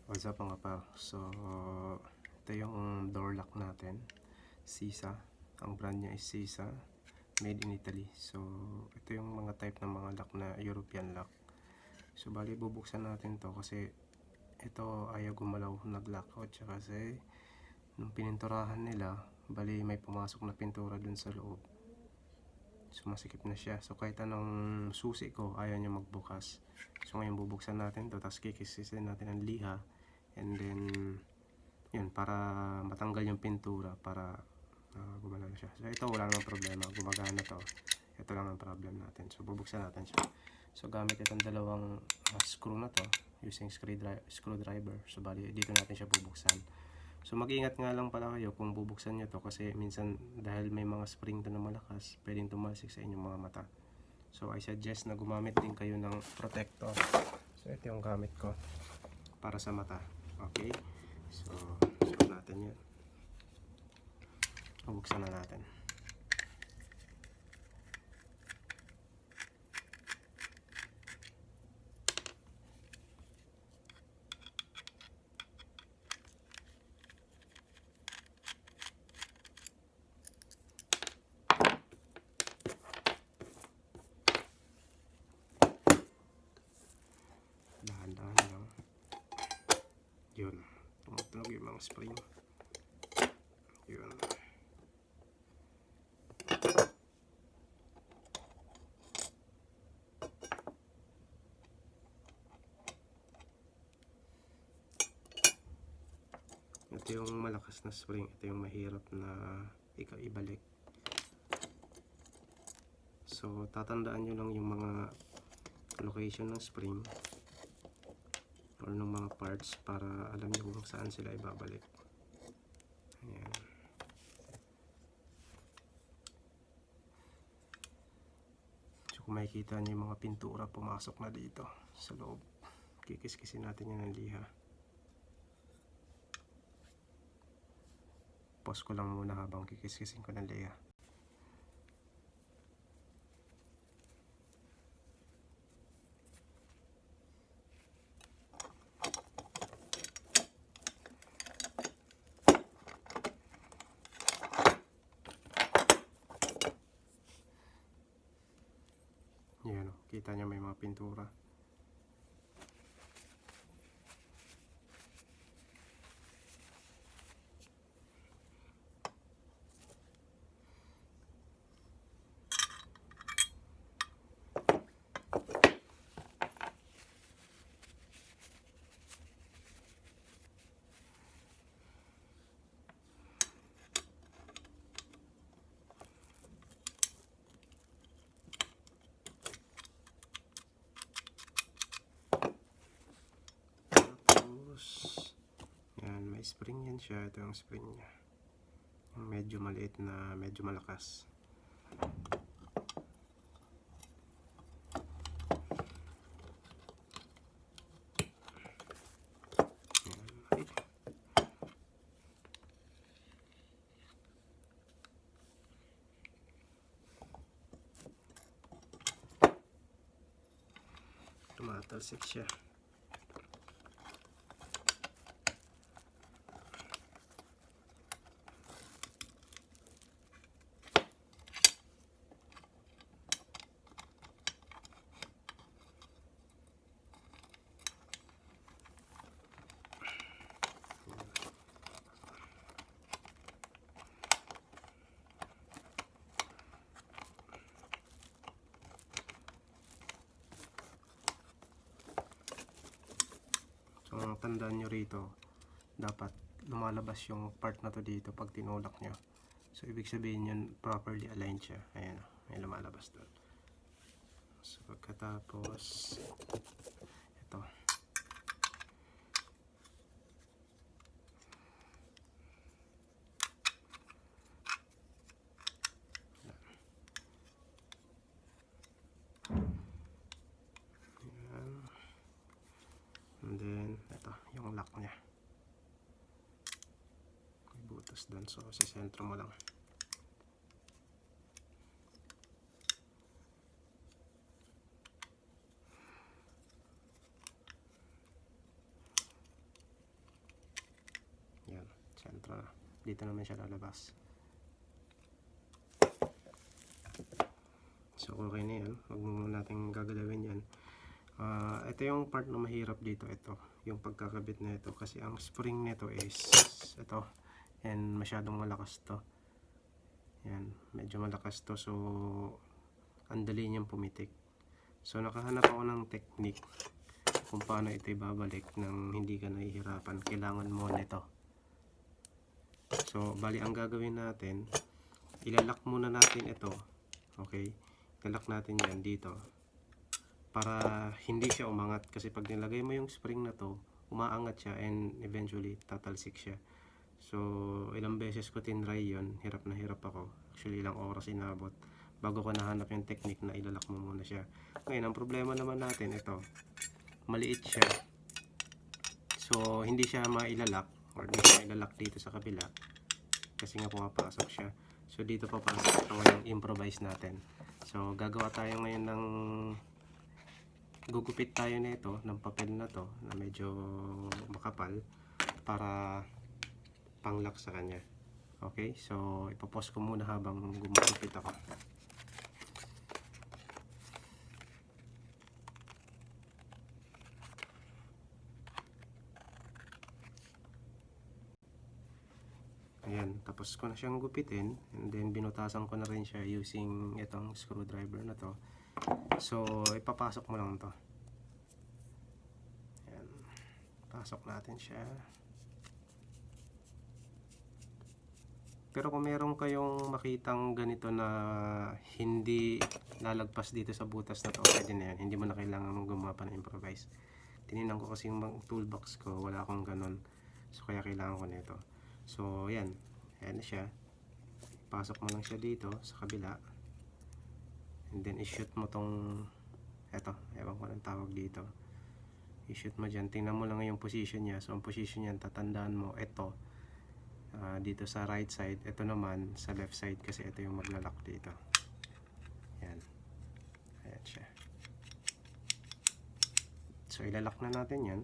What's up mga pal? So, ito yung door lock natin. Sisa. Ang brand niya is Sisa. Made in Italy. So, ito yung mga type ng mga lock na European lock. So, bali bubuksan natin to kasi ito ayaw gumalaw, nag-lock out siya kasi nung pininturahan nila, bali may pumasok na pintura dun sa loob. So, masikip na siya. So, kahit anong susi ko, ayaw niya magbukas. So, ngayon bubuksan natin to, tapos kikisisin natin ang liha. And then yun, para matanggal yung pintura, para gumalaw siya. So ito wala namang problema, gumagana to. Ito lang ang problem natin. So bubuksan natin siya. So gamit itong dalawang screw na to, using screwdriver. So bali dito natin siya bubuksan. So mag-ingat nga lang pala kayo kung bubuksan nyo to, kasi minsan dahil may mga spring to na malakas, pwedeng tumalsik sa inyong mga mata. So I suggest na gumamit din kayo ng protector. So ito yung gamit ko para sa mata. Okay, so suot natin yun. Bubuksan na natin. Dahan-dahan lang. Yun, tumutunog yung mga spring. Yun. Ito yung malakas na spring. Ito yung mahirap na ibalik. So tatandaan nyo lang yung mga location ng spring or ng mga parts para alam nyo kung saan sila ibabalik. Ayan. So kung makikita nyo yung mga pintura pumasok na dito sa loob, kikis-kisin natin yan ng liha. Pause ko lang muna habang kikis-kisin ko ng liha. Yan, kita nyo may mga pintura. Yan, may spring yan siya. Ito yung spring niya, yung medyo maliit na medyo malakas. Yan. Tumatalsik siya. So ang tandaan nyo rito, dapat lumalabas yung part na to dito pag tinulak nyo. So ibig sabihin yun, properly aligned siya. Ayan, may lumalabas doon. So pagkatapos ito, ayan. And then ito yung lock nya, may butas doon. So sa sentro mo lang. sentro na. Dito naman siya lalabas. So okay na yan, huwag mo natin gagalawin yan. Ito yung part na mahirap dito, ito yung pagkakabit na ito, kasi ang spring nito is ito, and masyadong malakas to. Yan, medyo malakas to, so ang dali niyang pumitik. So nakahanap ako ng technique kung paano ito ibabalik nang hindi ka nahihirapan. Kailangan mo nito. So bali ang gagawin natin, ilalak muna natin ito. Okay, ilalak natin yan dito para hindi siya umangat, kasi pag nilagay mo yung spring na to, umaangat siya and eventually tatalsik siya. So ilang beses ko tinry yon, hirap na hirap ako. Actually ilang oras inabot bago ko nahanap yung technique na ilalak mo muna siya. Ngayon ang problema naman natin, ito maliit siya, so hindi siya mailalak, or hindi siya mailalak dito sa kabila kasi nga pumapasok siya. So dito papasok ito yung improvise natin. So gagawa tayo ngayon ng, gugupit tayo nito ng papel na to na medyo makapal para panglock sa kanya. Okay, so ipopost ko muna habang gumugupit ako. Ayan, tapos ko na siyang gupitin, and then binutasan ko na rin siya using itong screwdriver na to. So ipapasok mo lang to. Ayan, pasok natin siya. Pero kung meron kayong makitang ganito na hindi lalagpas dito sa butas na to, pwede na yan, hindi mo na kailangan gumawa pa ng improvise. Tininan ko kasi yung toolbox ko, wala akong ganon, so kaya kailangan ko nito. So yan, ayan na siya. Pasok mo lang siya dito sa kabila, and then i-shoot mo tong, eto, ewan ko ng tawag dito, i-shoot mo dyan. Tingnan mo lang yung position niya. So ang position niya, tatandaan mo, eto dito sa right side, ito naman sa left side, kasi ito yung maglalak dito. Yan, ayan siya. So ilalak na natin yan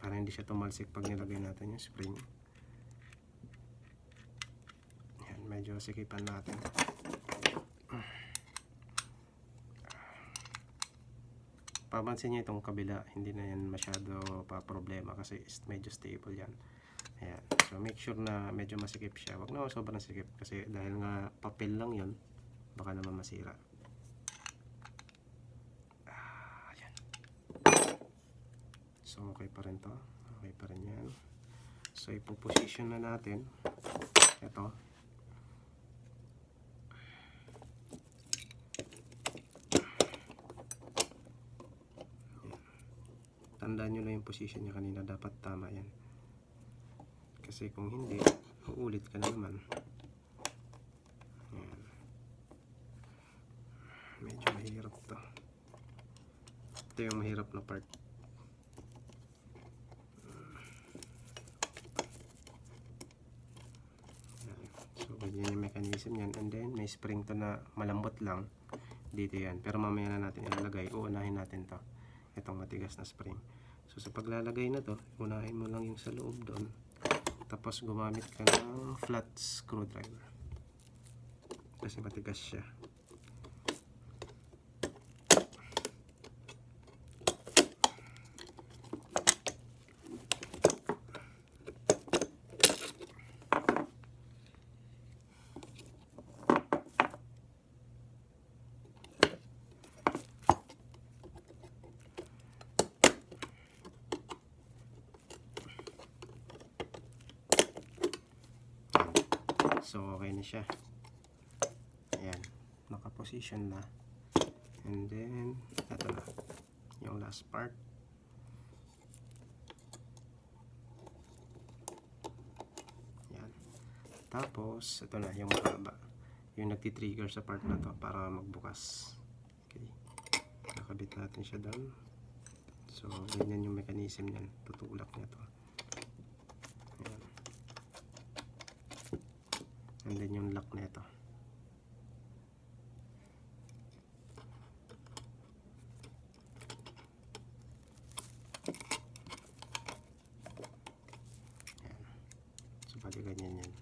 para hindi siya tumalsik pag nilagay natin yung spring. Yan, medyo sikipan natin. Papansin niyo itong kabila, hindi na yan masyado pa problema kasi medyo stable yan. Ayan. So make sure na medyo masikip siya. Huwag na sobrang sikip kasi dahil nga papel lang yon, baka naman masira. Ayan. So okay pa rin to. Okay pa rin yan. So ipoposition na natin. Ito. Tandaan nyo lang yung position niya kanina, dapat tama yan. Kasi kung hindi, uulit ka na naman. Ayan. Medyo mahirap to. Ito yung mahirap na part. Ayan. So ganyan yung mechanism yan, and then may spring to na malambot lang dito yan, pero mamaya na natin ilalagay. Uunahin natin to, itong matigas na spring. So sa paglalagay na to, unahin mo lang yung sa loob doon, tapos gumamit ka ng flat screwdriver kasi matigas siya. So okay na siya. Ayan, nakaposition na. And then ito na yung last part. Ayan. Tapos ito na yung mahaba, yung nagti-trigger sa part na to para magbukas. Okay, nakabit natin siya doon. So ganyan yung mechanism niyan, tutulak niya to. Ayan. And then yung lock na ito. Bali ganyan yan.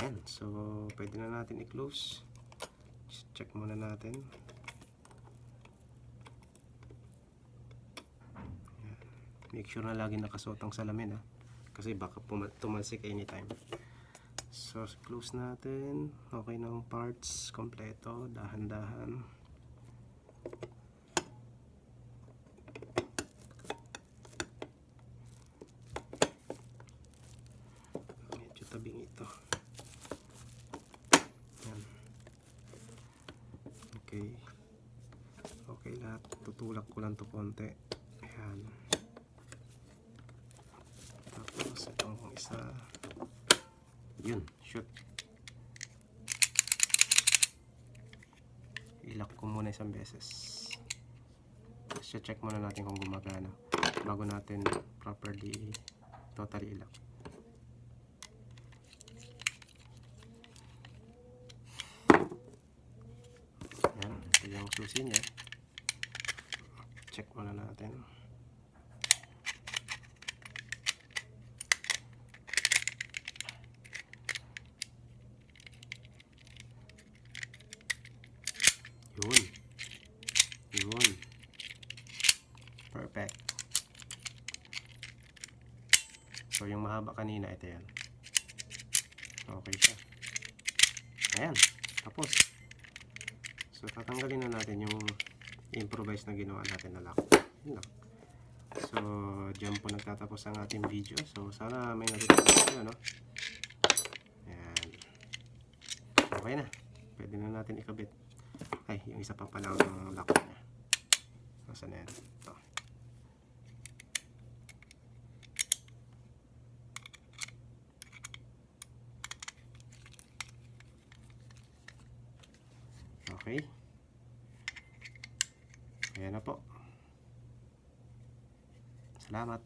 Ayan, so pwede na natin i-close. Check muna natin. Ayan. Make sure na lagi nakasuot ang salamin, ha, kasi baka tumalsik anytime. So close natin. Okay na ang parts, kompleto, dahan-dahan. Medyo tabing ito. Yan. Okay. Okay lahat. Tutulak ko lang to konti. Ayan. Tapos itong isa. Yun. Shoot. I-lock ko muna isang beses. Tapos check muna natin kung gumagana bago natin properly totally i-lock. Yan, ito yung susi niya. Check muna natin. Yun. Yun. Perfect. So yung mahaba kanina, ito yan. Okay siya. Ayan. Tapos. So tatanggalin na natin yung improvise na ginawa natin na lock. Yun lang. So dyan po nagtatapos ang ating video. So sana may natutunan kayo, no? Ayan. Okay na. Pwede na natin ikabit. Ay, yung isa pa pala ang lock niya. Nasaan na yan? Ito. Okay. Ayan na po. Salamat.